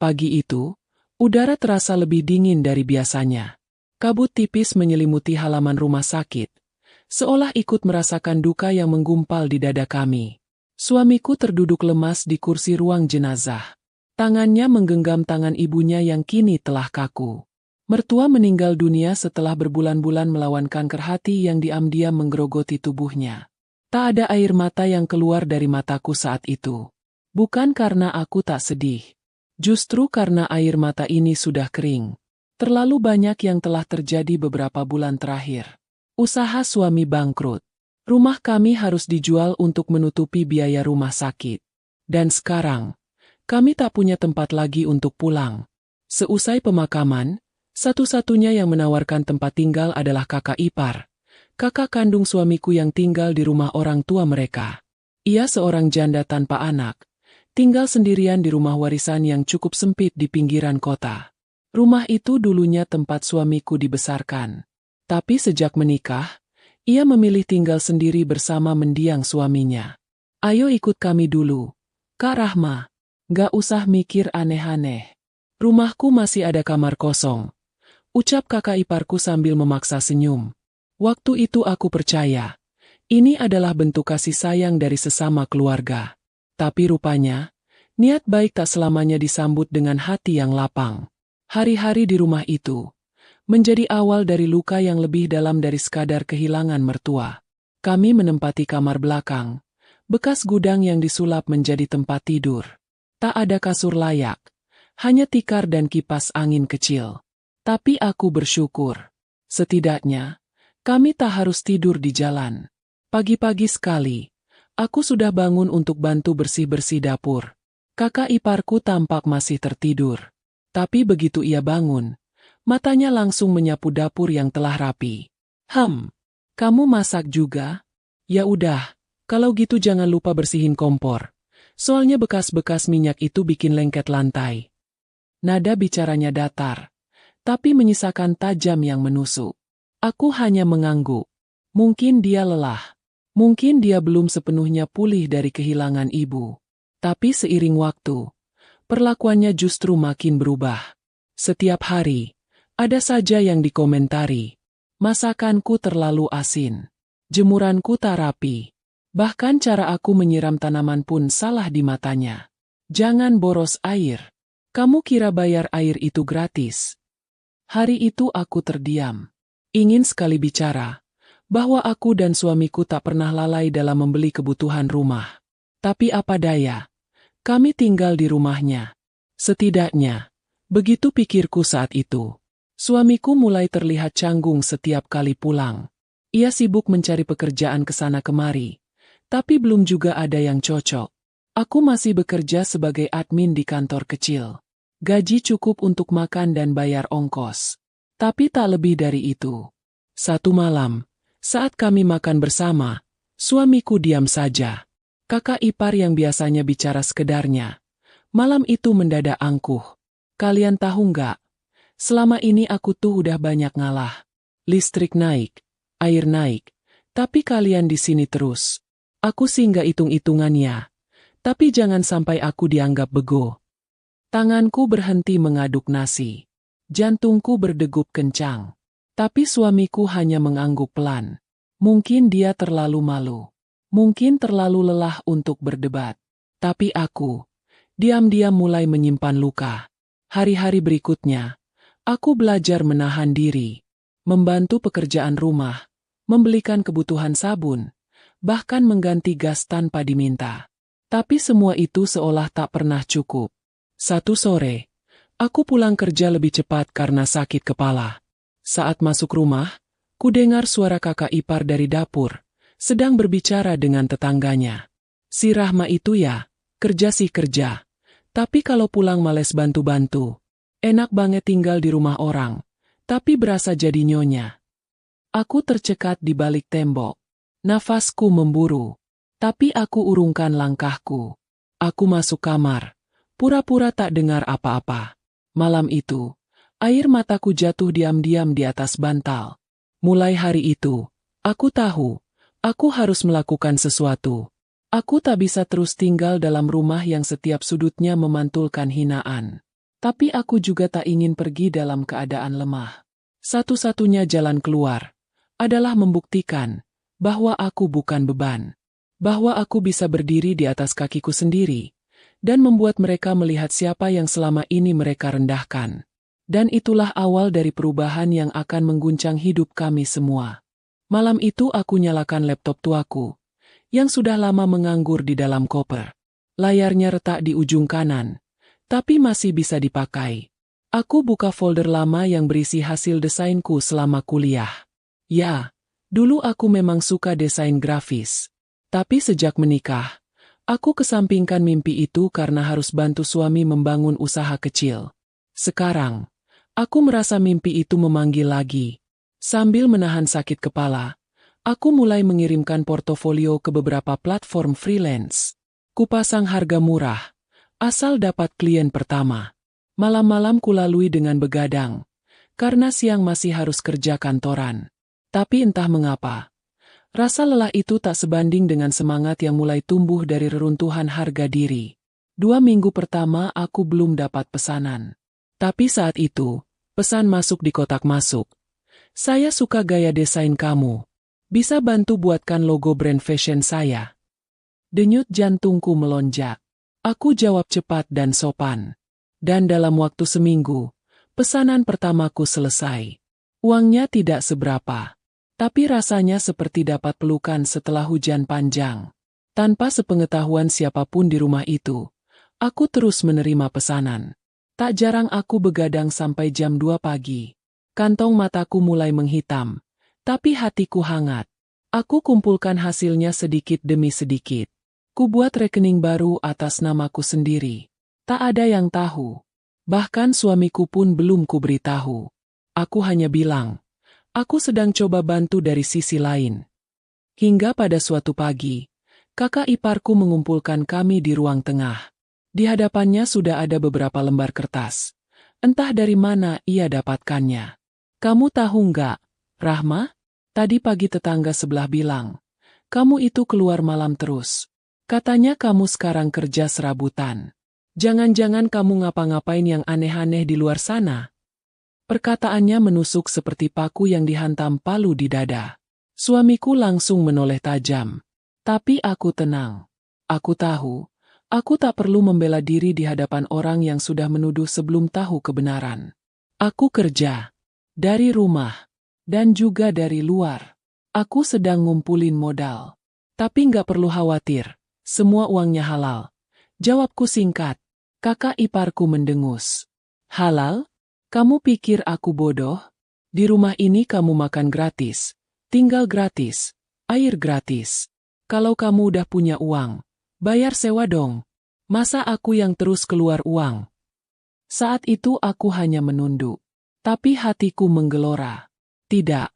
Pagi itu, udara terasa lebih dingin dari biasanya. Kabut tipis menyelimuti halaman rumah sakit, seolah ikut merasakan duka yang menggumpal di dada kami. Suamiku terduduk lemas di kursi ruang jenazah. Tangannya menggenggam tangan ibunya yang kini telah kaku. Mertua meninggal dunia setelah berbulan-bulan melawan kanker hati yang diam-diam menggerogoti tubuhnya. Tak ada air mata yang keluar dari mataku saat itu. Bukan karena aku tak sedih. Justru karena air mata ini sudah kering. Terlalu banyak yang telah terjadi beberapa bulan terakhir. Usaha suami bangkrut. Rumah kami harus dijual untuk menutupi biaya rumah sakit. Dan sekarang, kami tak punya tempat lagi untuk pulang. Seusai pemakaman, satu-satunya yang menawarkan tempat tinggal adalah kakak ipar. Kakak kandung suamiku yang tinggal di rumah orang tua mereka. Ia seorang janda tanpa anak. Tinggal sendirian di rumah warisan yang cukup sempit di pinggiran kota. Rumah itu dulunya tempat suamiku dibesarkan. Tapi sejak menikah, ia memilih tinggal sendiri bersama mendiang suaminya. Ayo ikut kami dulu, Kak Rahma. Gak usah mikir aneh-aneh. Rumahku masih ada kamar kosong. Ucap kakak iparku sambil memaksa senyum. Waktu itu aku percaya. Ini adalah bentuk kasih sayang dari sesama keluarga. Tapi rupanya, niat baik tak selamanya disambut dengan hati yang lapang. Hari-hari di rumah itu menjadi awal dari luka yang lebih dalam dari sekadar kehilangan mertua. Kami menempati kamar belakang, bekas gudang yang disulap menjadi tempat tidur. Tak ada kasur layak, hanya tikar dan kipas angin kecil. Tapi aku bersyukur. Setidaknya, kami tak harus tidur di jalan. Pagi-pagi sekali, aku sudah bangun untuk bantu bersih-bersih dapur. Kakak iparku tampak masih tertidur. Tapi begitu ia bangun, matanya langsung menyapu dapur yang telah rapi. Kamu masak juga? Ya udah, kalau gitu jangan lupa bersihin kompor. Soalnya bekas-bekas minyak itu bikin lengket lantai. Nada bicaranya datar, tapi menyisakan tajam yang menusuk. Aku hanya mengangguk. Mungkin dia lelah. Mungkin dia belum sepenuhnya pulih dari kehilangan ibu. Tapi seiring waktu, perlakuannya justru makin berubah. Setiap hari, ada saja yang dikomentari. Masakanku terlalu asin. Jemuranku tak rapi. Bahkan cara aku menyiram tanaman pun salah di matanya. Jangan boros air. Kamu kira bayar air itu gratis? Hari itu aku terdiam. Ingin sekali bicara bahwa aku dan suamiku tak pernah lalai dalam membeli kebutuhan rumah. Tapi apa daya, kami tinggal di rumahnya. Setidaknya, begitu pikirku saat itu. Suamiku mulai terlihat canggung setiap kali pulang. Ia sibuk mencari pekerjaan kesana kemari, tapi belum juga ada yang cocok. Aku masih bekerja sebagai admin di kantor kecil. Gaji cukup untuk makan dan bayar ongkos. Tapi tak lebih dari itu. Satu malam, saat kami makan bersama, suamiku diam saja. Kakak ipar yang biasanya bicara sekedarnya, malam itu mendadak angkuh. Kalian tahu nggak? Selama ini aku tuh udah banyak ngalah. Listrik naik, air naik, tapi kalian di sini terus. Aku sih nggak hitung-hitungannya, tapi jangan sampai aku dianggap bego. Tanganku berhenti mengaduk nasi. Jantungku berdegup kencang. Tapi suamiku hanya mengangguk pelan. Mungkin dia terlalu malu. Mungkin terlalu lelah untuk berdebat. Tapi aku, diam-diam mulai menyimpan luka. Hari-hari berikutnya, aku belajar menahan diri. Membantu pekerjaan rumah, membelikan kebutuhan sabun, bahkan mengganti gas tanpa diminta. Tapi semua itu seolah tak pernah cukup. Satu sore, aku pulang kerja lebih cepat karena sakit kepala. Saat masuk rumah, kudengar suara kakak ipar dari dapur, sedang berbicara dengan tetangganya. Si Rahma itu ya, kerja sih kerja. Tapi kalau pulang males bantu-bantu. Enak banget tinggal di rumah orang, tapi berasa jadi nyonya. Aku tercekat di balik tembok. Nafasku memburu. Tapi aku urungkan langkahku. Aku masuk kamar. Pura-pura tak dengar apa-apa. Malam itu, air mataku jatuh diam-diam di atas bantal. Mulai hari itu, aku tahu, aku harus melakukan sesuatu. Aku tak bisa terus tinggal dalam rumah yang setiap sudutnya memantulkan hinaan. Tapi aku juga tak ingin pergi dalam keadaan lemah. Satu-satunya jalan keluar adalah membuktikan bahwa aku bukan beban. Bahwa aku bisa berdiri di atas kakiku sendiri dan membuat mereka melihat siapa yang selama ini mereka rendahkan. Dan itulah awal dari perubahan yang akan mengguncang hidup kami semua. Malam itu aku nyalakan laptop tuaku, yang sudah lama menganggur di dalam koper. Layarnya retak di ujung kanan, tapi masih bisa dipakai. Aku buka folder lama yang berisi hasil desainku selama kuliah. Ya, dulu aku memang suka desain grafis. Tapi sejak menikah, aku kesampingkan mimpi itu karena harus bantu suami membangun usaha kecil. Sekarang, aku merasa mimpi itu memanggil lagi. Sambil menahan sakit kepala, aku mulai mengirimkan portofolio ke beberapa platform freelance. Kupasang harga murah, asal dapat klien pertama. Malam-malam kulalui dengan begadang, karena siang masih harus kerja kantoran. Tapi entah mengapa, rasa lelah itu tak sebanding dengan semangat yang mulai tumbuh dari reruntuhan harga diri. 2 minggu pertama aku belum dapat pesanan. Tapi saat itu, pesan masuk di kotak masuk. Saya suka gaya desain kamu. Bisa bantu buatkan logo brand fashion saya? Denyut jantungku melonjak. Aku jawab cepat dan sopan. Dan dalam waktu seminggu, pesanan pertamaku selesai. Uangnya tidak seberapa, tapi rasanya seperti dapat pelukan setelah hujan panjang. Tanpa sepengetahuan siapapun di rumah itu, aku terus menerima pesanan. Tak jarang aku begadang sampai jam 2 pagi. Kantong mataku mulai menghitam, tapi hatiku hangat. Aku kumpulkan hasilnya sedikit demi sedikit. Kubuat rekening baru atas namaku sendiri. Tak ada yang tahu. Bahkan suamiku pun belum kuberitahu. Aku hanya bilang, aku sedang coba bantu dari sisi lain. Hingga pada suatu pagi, kakak iparku mengumpulkan kami di ruang tengah. Di hadapannya sudah ada beberapa lembar kertas. Entah dari mana ia dapatkannya. Kamu tahu nggak, Rahma? Tadi pagi tetangga sebelah bilang, kamu itu keluar malam terus. Katanya kamu sekarang kerja serabutan. Jangan-jangan kamu ngapa-ngapain yang aneh-aneh di luar sana? Perkataannya menusuk seperti paku yang dihantam palu di dada. Suamiku langsung menoleh tajam. Tapi aku tenang. Aku tahu, aku tak perlu membela diri di hadapan orang yang sudah menuduh sebelum tahu kebenaran. Aku kerja. Dari rumah. Dan juga dari luar. Aku sedang ngumpulin modal. Tapi nggak perlu khawatir. Semua uangnya halal. Jawabku singkat. Kakak iparku mendengus. Halal? Kamu pikir aku bodoh? Di rumah ini kamu makan gratis, tinggal gratis, air gratis. Kalau kamu udah punya uang, bayar sewa dong. Masa aku yang terus keluar uang? Saat itu aku hanya menunduk. Tapi hatiku menggelora. Tidak,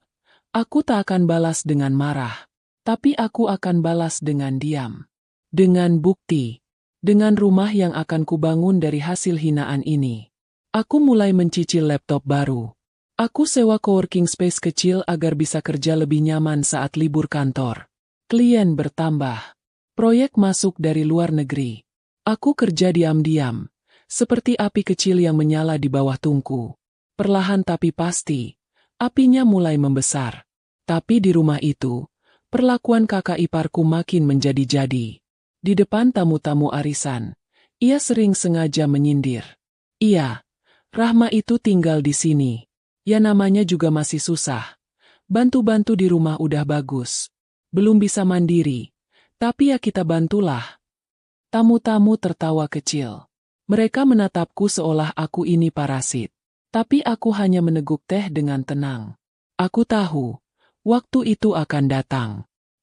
aku tak akan balas dengan marah. Tapi aku akan balas dengan diam. Dengan bukti. Dengan rumah yang akan kubangun dari hasil hinaan ini. Aku mulai mencicil laptop baru. Aku sewa coworking space kecil agar bisa kerja lebih nyaman saat libur kantor. Klien bertambah. Proyek masuk dari luar negeri. Aku kerja diam-diam. Seperti api kecil yang menyala di bawah tungku. Perlahan tapi pasti, apinya mulai membesar. Tapi di rumah itu, perlakuan kakak iparku makin menjadi-jadi. Di depan tamu-tamu arisan, ia sering sengaja menyindir. Iya, Rahma itu tinggal di sini. Ya namanya juga masih susah. Bantu-bantu di rumah udah bagus. Belum bisa mandiri. Tapi ya kita bantulah. Tamu-tamu tertawa kecil. Mereka menatapku seolah aku ini parasit. Tapi aku hanya meneguk teh dengan tenang. Aku tahu, waktu itu akan datang.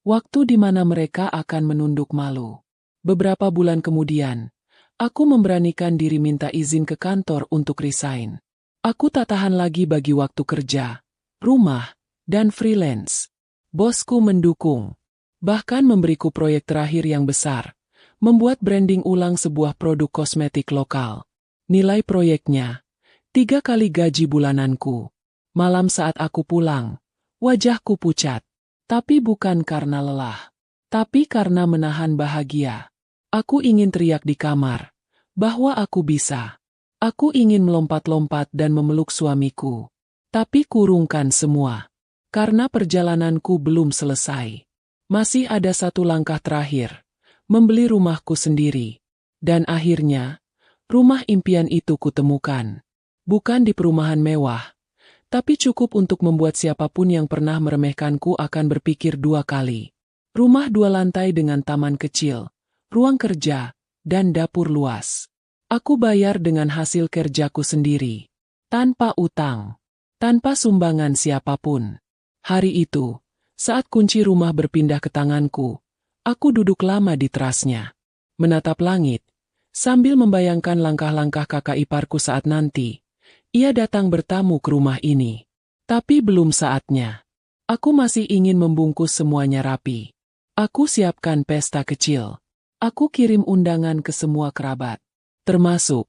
Waktu di mana mereka akan menunduk malu. Beberapa bulan kemudian, aku memberanikan diri minta izin ke kantor untuk resign. Aku tak tahan lagi bagi waktu kerja, rumah, dan freelance. Bosku mendukung, bahkan memberiku proyek terakhir yang besar, membuat branding ulang sebuah produk kosmetik lokal. Nilai proyeknya 3 kali gaji bulananku. Malam saat aku pulang, wajahku pucat. Tapi bukan karena lelah, tapi karena menahan bahagia. Aku ingin teriak di kamar, bahwa aku bisa. Aku ingin melompat-lompat dan memeluk suamiku. Tapi kurungkan semua. Karena perjalananku belum selesai. Masih ada satu langkah terakhir. Membeli rumahku sendiri. Dan akhirnya, rumah impian itu kutemukan. Bukan di perumahan mewah. Tapi cukup untuk membuat siapapun yang pernah meremehkanku akan berpikir dua kali. Rumah 2 lantai dengan taman kecil, ruang kerja, dan dapur luas. Aku bayar dengan hasil kerjaku sendiri. Tanpa utang. Tanpa sumbangan siapapun. Hari itu, saat kunci rumah berpindah ke tanganku, aku duduk lama di terasnya. Menatap langit, sambil membayangkan langkah-langkah kakak iparku saat nanti. Ia datang bertamu ke rumah ini. Tapi belum saatnya. Aku masih ingin membungkus semuanya rapi. Aku siapkan pesta kecil. Aku kirim undangan ke semua kerabat. Termasuk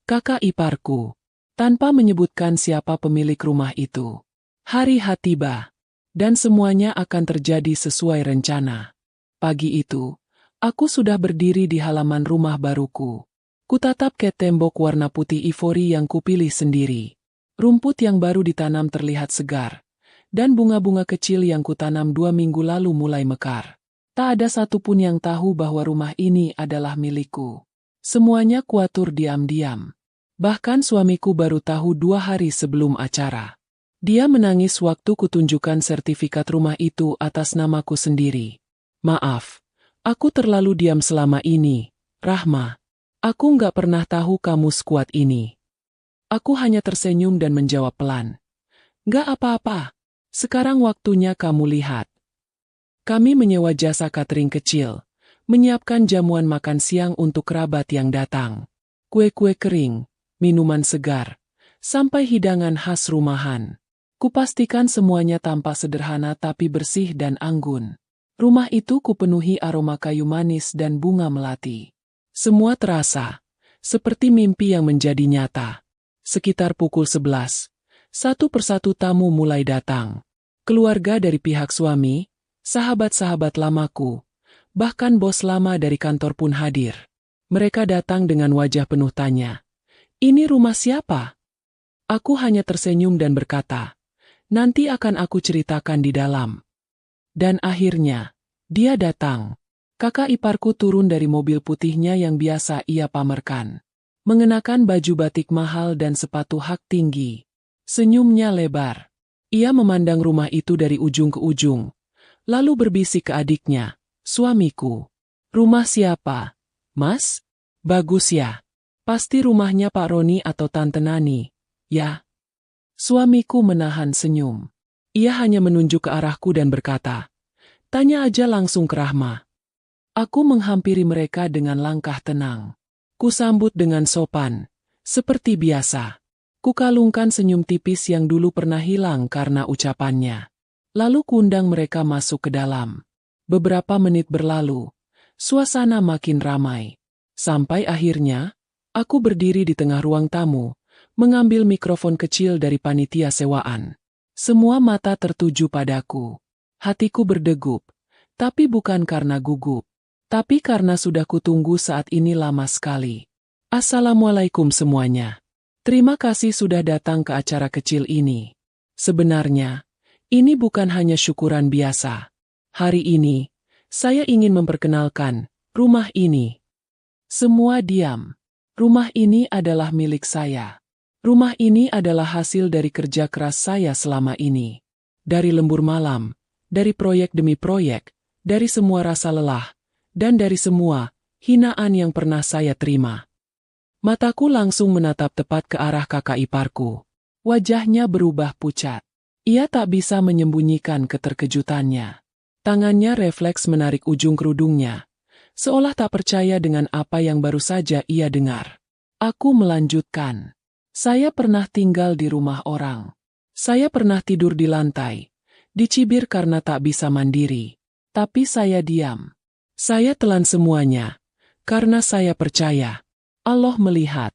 kakak iparku, tanpa menyebutkan siapa pemilik rumah itu. Hari H tiba, dan semuanya akan terjadi sesuai rencana. Pagi itu, aku sudah berdiri di halaman rumah baruku. Kutatap ke tembok warna putih ivory yang kupilih sendiri. Rumput yang baru ditanam terlihat segar, dan bunga-bunga kecil yang kutanam 2 minggu lalu mulai mekar. Tak ada satupun yang tahu bahwa rumah ini adalah milikku. Semuanya kuatur diam-diam. Bahkan suamiku baru tahu 2 hari sebelum acara. Dia menangis waktu kutunjukkan sertifikat rumah itu atas namaku sendiri. Maaf, aku terlalu diam selama ini, Rahma. Aku nggak pernah tahu kamu sekuat ini. Aku hanya tersenyum dan menjawab pelan. Nggak apa-apa. Sekarang waktunya kamu lihat. Kami menyewa jasa catering kecil. Menyiapkan jamuan makan siang untuk kerabat yang datang. Kue-kue kering, minuman segar, sampai hidangan khas rumahan. Kupastikan semuanya tampak sederhana tapi bersih dan anggun. Rumah itu kupenuhi aroma kayu manis dan bunga melati. Semua terasa seperti mimpi yang menjadi nyata. Sekitar pukul 11, satu persatu tamu mulai datang. Keluarga dari pihak suami, sahabat-sahabat lamaku, bahkan bos lama dari kantor pun hadir. Mereka datang dengan wajah penuh tanya. Ini rumah siapa? Aku hanya tersenyum dan berkata, nanti akan aku ceritakan di dalam. Dan akhirnya, dia datang. Kakak iparku turun dari mobil putihnya yang biasa ia pamerkan. Mengenakan baju batik mahal dan sepatu hak tinggi. Senyumnya lebar. Ia memandang rumah itu dari ujung ke ujung. Lalu berbisik ke adiknya. Suamiku. Rumah siapa? Mas? Bagus ya. Pasti rumahnya Pak Roni atau Tante Nani. Ya. Suamiku menahan senyum. Ia hanya menunjuk ke arahku dan berkata, tanya aja langsung ke Rahma. Aku menghampiri mereka dengan langkah tenang. Kusambut dengan sopan. Seperti biasa. Kukalungkan senyum tipis yang dulu pernah hilang karena ucapannya. Lalu kuundang mereka masuk ke dalam. Beberapa menit berlalu, suasana makin ramai. Sampai akhirnya, aku berdiri di tengah ruang tamu, mengambil mikrofon kecil dari panitia sewaan. Semua mata tertuju padaku. Hatiku berdegup, tapi bukan karena gugup, tapi karena sudah kutunggu saat ini lama sekali. Assalamualaikum semuanya. Terima kasih sudah datang ke acara kecil ini. Sebenarnya, ini bukan hanya syukuran biasa. Hari ini, saya ingin memperkenalkan rumah ini. Semua diam. Rumah ini adalah milik saya. Rumah ini adalah hasil dari kerja keras saya selama ini. Dari lembur malam, dari proyek demi proyek, dari semua rasa lelah, dan dari semua hinaan yang pernah saya terima. Mataku langsung menatap tepat ke arah kakak iparku. Wajahnya berubah pucat. Ia tak bisa menyembunyikan keterkejutannya. Tangannya refleks menarik ujung kerudungnya, seolah tak percaya dengan apa yang baru saja ia dengar. Aku melanjutkan. Saya pernah tinggal di rumah orang. Saya pernah tidur di lantai, dicibir karena tak bisa mandiri. Tapi saya diam. Saya telan semuanya, karena saya percaya. Allah melihat.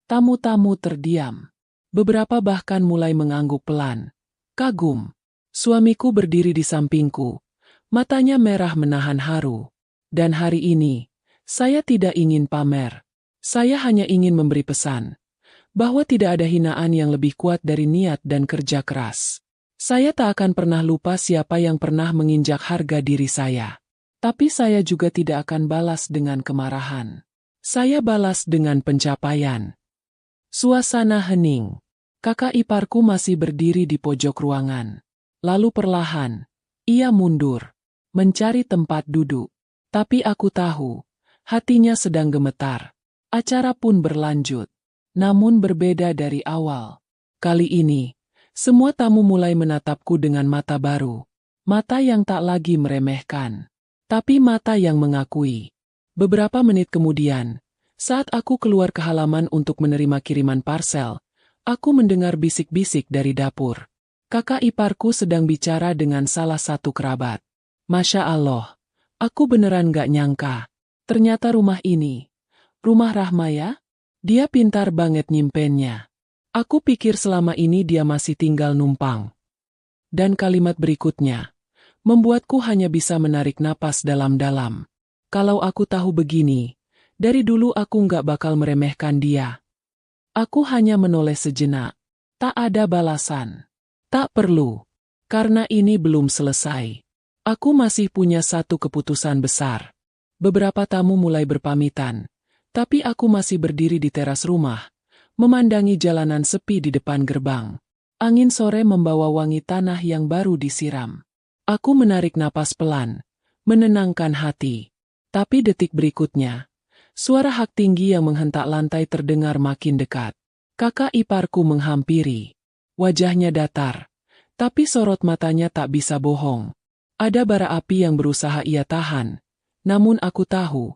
Tamu-tamu terdiam. Beberapa bahkan mulai mengangguk pelan. Kagum. Suamiku berdiri di sampingku. Matanya merah menahan haru. Dan hari ini, saya tidak ingin pamer. Saya hanya ingin memberi pesan bahwa tidak ada hinaan yang lebih kuat dari niat dan kerja keras. Saya tak akan pernah lupa siapa yang pernah menginjak harga diri saya. Tapi saya juga tidak akan balas dengan kemarahan. Saya balas dengan pencapaian. Suasana hening. Kakak iparku masih berdiri di pojok ruangan. Lalu perlahan, ia mundur, mencari tempat duduk. Tapi aku tahu, hatinya sedang gemetar. Acara pun berlanjut. Namun berbeda dari awal. Kali ini, semua tamu mulai menatapku dengan mata baru. Mata yang tak lagi meremehkan. Tapi mata yang mengakui. Beberapa menit kemudian, saat aku keluar ke halaman untuk menerima kiriman parsel, aku mendengar bisik-bisik dari dapur. Kakak iparku sedang bicara dengan salah satu kerabat. Masya Allah, aku beneran gak nyangka. Ternyata rumah ini, rumah Rahma ya? Dia pintar banget nyimpennya. Aku pikir selama ini dia masih tinggal numpang. Dan kalimat berikutnya membuatku hanya bisa menarik napas dalam-dalam. Kalau aku tahu begini, dari dulu aku nggak bakal meremehkan dia. Aku hanya menoleh sejenak. Tak ada balasan. Tak perlu. Karena ini belum selesai. Aku masih punya satu keputusan besar. Beberapa tamu mulai berpamitan. Tapi aku masih berdiri di teras rumah, memandangi jalanan sepi di depan gerbang. Angin sore membawa wangi tanah yang baru disiram. Aku menarik napas pelan, menenangkan hati. Tapi detik berikutnya, suara hak tinggi yang menghentak lantai terdengar makin dekat. Kakak iparku menghampiri. Wajahnya datar, tapi sorot matanya tak bisa bohong. Ada bara api yang berusaha ia tahan, namun aku tahu,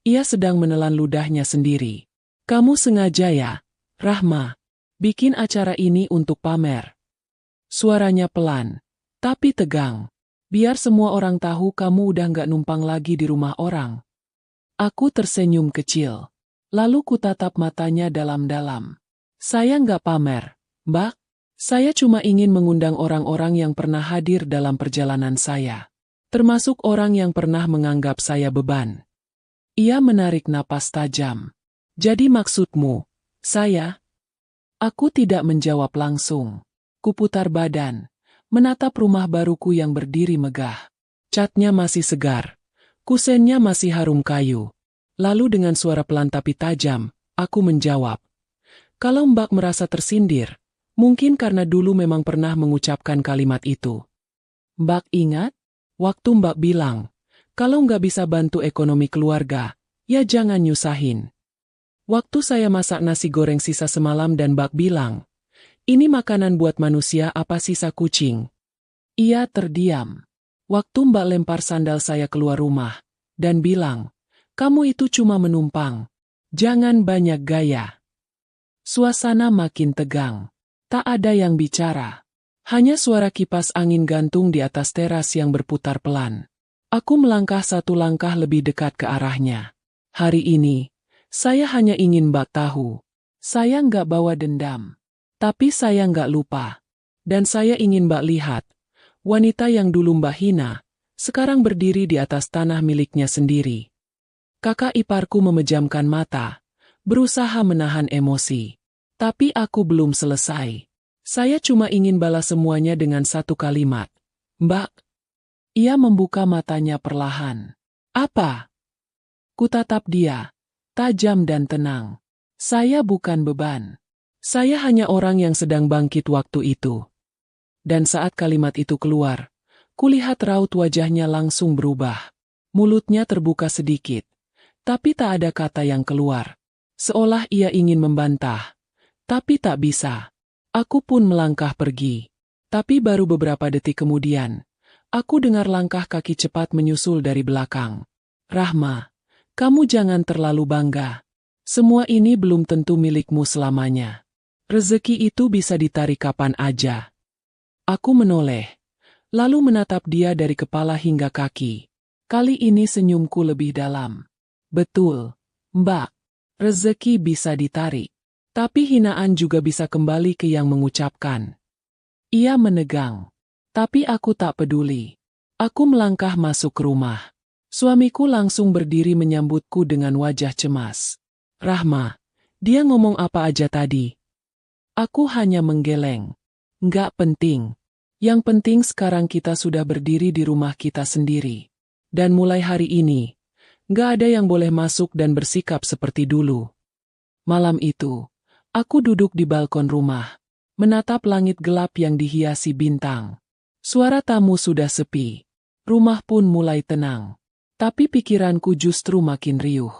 ia sedang menelan ludahnya sendiri. Kamu sengaja ya, Rahma, bikin acara ini untuk pamer. Suaranya pelan, tapi tegang. Biar semua orang tahu kamu udah gak numpang lagi di rumah orang. Aku tersenyum kecil. Lalu kutatap matanya dalam-dalam. Saya gak pamer, Mbak. Saya cuma ingin mengundang orang-orang yang pernah hadir dalam perjalanan saya. Termasuk orang yang pernah menganggap saya beban. Ia menarik napas tajam. Jadi maksudmu, saya? Aku tidak menjawab langsung. Kuputar badan, menatap rumah baruku yang berdiri megah. Catnya masih segar, kusennya masih harum kayu. Lalu dengan suara pelan tapi tajam, aku menjawab. Kalau Mbak merasa tersindir, mungkin karena dulu memang pernah mengucapkan kalimat itu. Mbak ingat? Waktu Mbak bilang, kalau nggak bisa bantu ekonomi keluarga, ya jangan nyusahin. Waktu saya masak nasi goreng sisa semalam dan Mbak bilang, ini makanan buat manusia apa sisa kucing? Ia terdiam. Waktu Mbak lempar sandal saya keluar rumah, dan bilang, kamu itu cuma menumpang. Jangan banyak gaya. Suasana makin tegang. Tak ada yang bicara. Hanya suara kipas angin gantung di atas teras yang berputar pelan. Aku melangkah satu langkah lebih dekat ke arahnya. Hari ini, saya hanya ingin Mbak tahu. Saya nggak bawa dendam. Tapi saya nggak lupa. Dan saya ingin Mbak lihat. Wanita yang dulu Mbak hina, sekarang berdiri di atas tanah miliknya sendiri. Kakak iparku memejamkan mata, berusaha menahan emosi. Tapi aku belum selesai. Saya cuma ingin balas semuanya dengan satu kalimat. Mbak. Ia membuka matanya perlahan. Apa? Kutatap dia, tajam dan tenang. Saya bukan beban. Saya hanya orang yang sedang bangkit waktu itu. Dan saat kalimat itu keluar, kulihat raut wajahnya langsung berubah. Mulutnya terbuka sedikit, tapi tak ada kata yang keluar. Seolah ia ingin membantah, tapi tak bisa. Aku pun melangkah pergi. Tapi baru beberapa detik kemudian, aku dengar langkah kaki cepat menyusul dari belakang. Rahma, kamu jangan terlalu bangga. Semua ini belum tentu milikmu selamanya. Rezeki itu bisa ditarik kapan aja. Aku menoleh, lalu menatap dia dari kepala hingga kaki. Kali ini senyumku lebih dalam. Betul, Mbak. Rezeki bisa ditarik. Tapi hinaan juga bisa kembali ke yang mengucapkan. Ia menegang. Tapi aku tak peduli. Aku melangkah masuk ke rumah. Suamiku langsung berdiri menyambutku dengan wajah cemas. Rahma, dia ngomong apa aja tadi? Aku hanya menggeleng. Nggak penting. Yang penting sekarang kita sudah berdiri di rumah kita sendiri. Dan mulai hari ini, nggak ada yang boleh masuk dan bersikap seperti dulu. Malam itu, aku duduk di balkon rumah, menatap langit gelap yang dihiasi bintang. Suara tamu sudah sepi. Rumah pun mulai tenang. Tapi pikiranku justru makin riuh.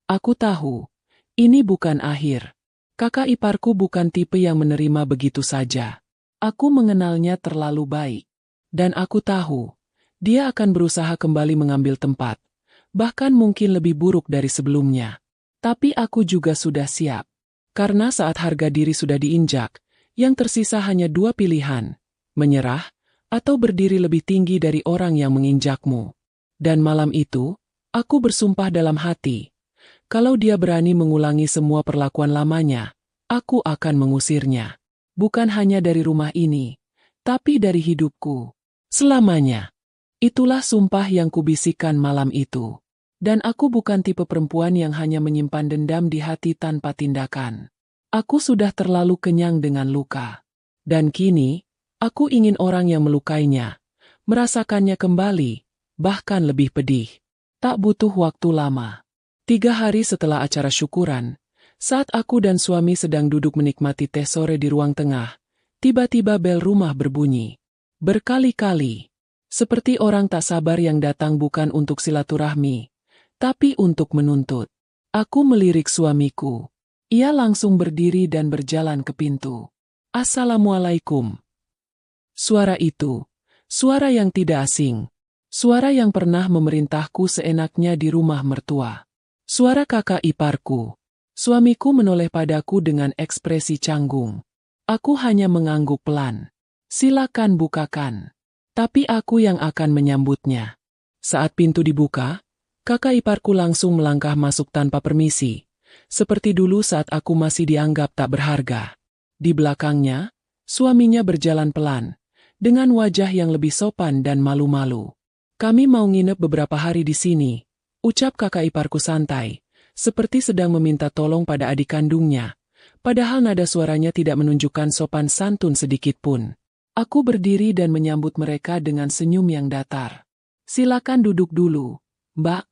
Aku tahu, ini bukan akhir. Kakak iparku bukan tipe yang menerima begitu saja. Aku mengenalnya terlalu baik. Dan aku tahu, dia akan berusaha kembali mengambil tempat. Bahkan mungkin lebih buruk dari sebelumnya. Tapi aku juga sudah siap. Karena saat harga diri sudah diinjak, yang tersisa hanya dua pilihan. Menyerah, atau berdiri lebih tinggi dari orang yang menginjakmu. Dan malam itu, aku bersumpah dalam hati. Kalau dia berani mengulangi semua perlakuan lamanya, aku akan mengusirnya. Bukan hanya dari rumah ini, tapi dari hidupku. Selamanya. Itulah sumpah yang kubisikkan malam itu. Dan aku bukan tipe perempuan yang hanya menyimpan dendam di hati tanpa tindakan. Aku sudah terlalu kenyang dengan luka. Dan kini, aku ingin orang yang melukainya, merasakannya kembali, bahkan lebih pedih. Tak butuh waktu lama. 3 hari setelah acara syukuran, saat aku dan suami sedang duduk menikmati teh sore di ruang tengah, tiba-tiba bel rumah berbunyi. Berkali-kali. Seperti orang tak sabar yang datang bukan untuk silaturahmi, tapi untuk menuntut. Aku melirik suamiku. Ia langsung berdiri dan berjalan ke pintu. Assalamualaikum. Suara itu, suara yang tidak asing. Suara yang pernah memerintahku seenaknya di rumah mertua. Suara kakak iparku. Suamiku menoleh padaku dengan ekspresi canggung. Aku hanya mengangguk pelan. Silakan bukakan. Tapi aku yang akan menyambutnya. Saat pintu dibuka, kakak iparku langsung melangkah masuk tanpa permisi. Seperti dulu saat aku masih dianggap tak berharga. Di belakangnya, suaminya berjalan pelan, dengan wajah yang lebih sopan dan malu-malu. Kami mau nginep beberapa hari di sini. Ucap kakak iparku santai, seperti sedang meminta tolong pada adik kandungnya, padahal nada suaranya tidak menunjukkan sopan santun sedikit pun. Aku berdiri dan menyambut mereka dengan senyum yang datar. Silakan duduk dulu, Mbak.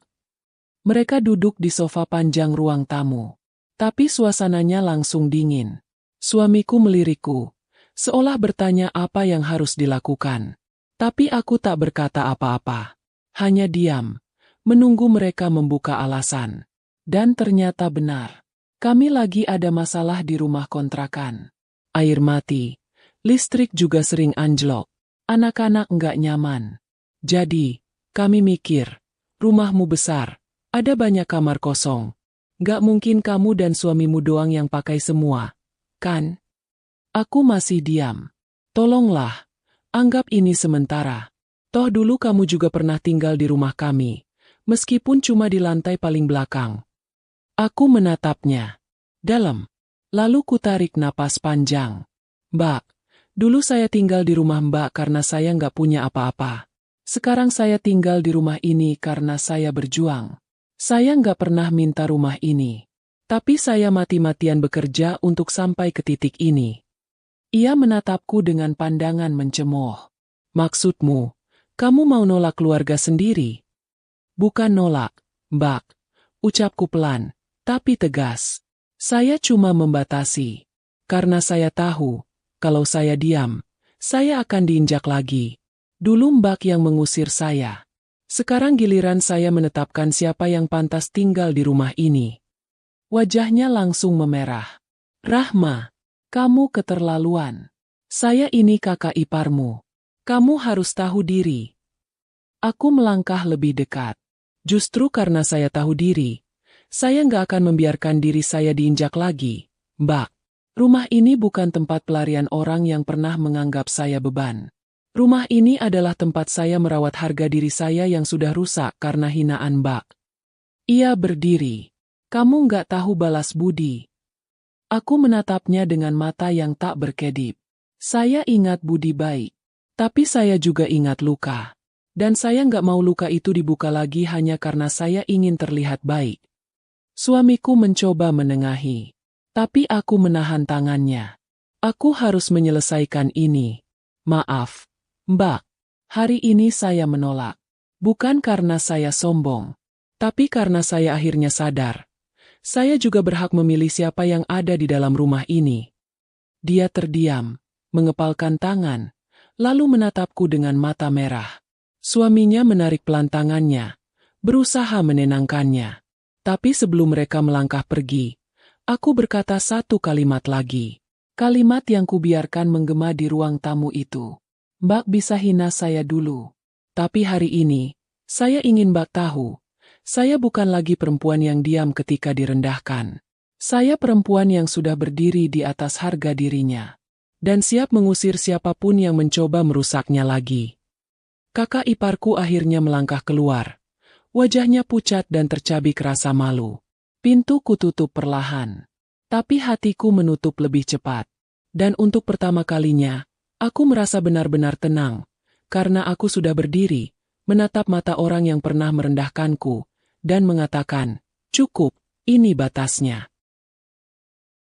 Mereka duduk di sofa panjang ruang tamu. Tapi suasananya langsung dingin. Suamiku melirikku, seolah bertanya apa yang harus dilakukan. Tapi aku tak berkata apa-apa. Hanya diam. Menunggu mereka membuka alasan. Dan ternyata benar. Kami lagi ada masalah di rumah kontrakan. Air mati. Listrik juga sering anjlok. Anak-anak nggak nyaman. Jadi, kami mikir, rumahmu besar, ada banyak kamar kosong. Nggak mungkin kamu dan suamimu doang yang pakai semua, kan? Aku masih diam. Tolonglah, anggap ini sementara. Toh dulu kamu juga pernah tinggal di rumah kami. Meskipun cuma di lantai paling belakang. Aku menatapnya. Dalam. Lalu kutarik napas panjang. Mbak, dulu saya tinggal di rumah Mbak karena saya nggak punya apa-apa. Sekarang saya tinggal di rumah ini karena saya berjuang. Saya nggak pernah minta rumah ini. Tapi saya mati-matian bekerja untuk sampai ke titik ini. Ia menatapku dengan pandangan mencemooh. Maksudmu, kamu mau nolak keluarga sendiri? Bukan nolak, Mbak. Ucapku pelan, tapi tegas. Saya cuma membatasi. Karena saya tahu, kalau saya diam, saya akan diinjak lagi. Dulu Mbak yang mengusir saya. Sekarang giliran saya menetapkan siapa yang pantas tinggal di rumah ini. Wajahnya langsung memerah. Rahma, kamu keterlaluan. Saya ini kakak iparmu. Kamu harus tahu diri. Aku melangkah lebih dekat. Justru karena saya tahu diri, saya nggak akan membiarkan diri saya diinjak lagi, Mbak. Rumah ini bukan tempat pelarian orang yang pernah menganggap saya beban. Rumah ini adalah tempat saya merawat harga diri saya yang sudah rusak karena hinaan Mbak. Ia berdiri. Kamu nggak tahu balas budi. Aku menatapnya dengan mata yang tak berkedip. Saya ingat budi baik. Tapi saya juga ingat luka. Dan saya nggak mau luka itu dibuka lagi hanya karena saya ingin terlihat baik. Suamiku mencoba menengahi. Tapi aku menahan tangannya. Aku harus menyelesaikan ini. Maaf, Mbak. Hari ini saya menolak. Bukan karena saya sombong. Tapi karena saya akhirnya sadar. Saya juga berhak memilih siapa yang ada di dalam rumah ini. Dia terdiam, mengepalkan tangan, lalu menatapku dengan mata merah. Suaminya menarik pelan tangannya, berusaha menenangkannya. Tapi sebelum mereka melangkah pergi, aku berkata satu kalimat lagi. Kalimat yang kubiarkan menggema di ruang tamu itu. Mbak bisa hina saya dulu. Tapi hari ini, saya ingin Mbak tahu, saya bukan lagi perempuan yang diam ketika direndahkan. Saya perempuan yang sudah berdiri di atas harga dirinya. Dan siap mengusir siapapun yang mencoba merusaknya lagi. Kakak iparku akhirnya melangkah keluar. Wajahnya pucat dan tercabik rasa malu. Pintu kututup perlahan. Tapi hatiku menutup lebih cepat. Dan untuk pertama kalinya, aku merasa benar-benar tenang. Karena aku sudah berdiri, menatap mata orang yang pernah merendahkanku, dan mengatakan, cukup, ini batasnya.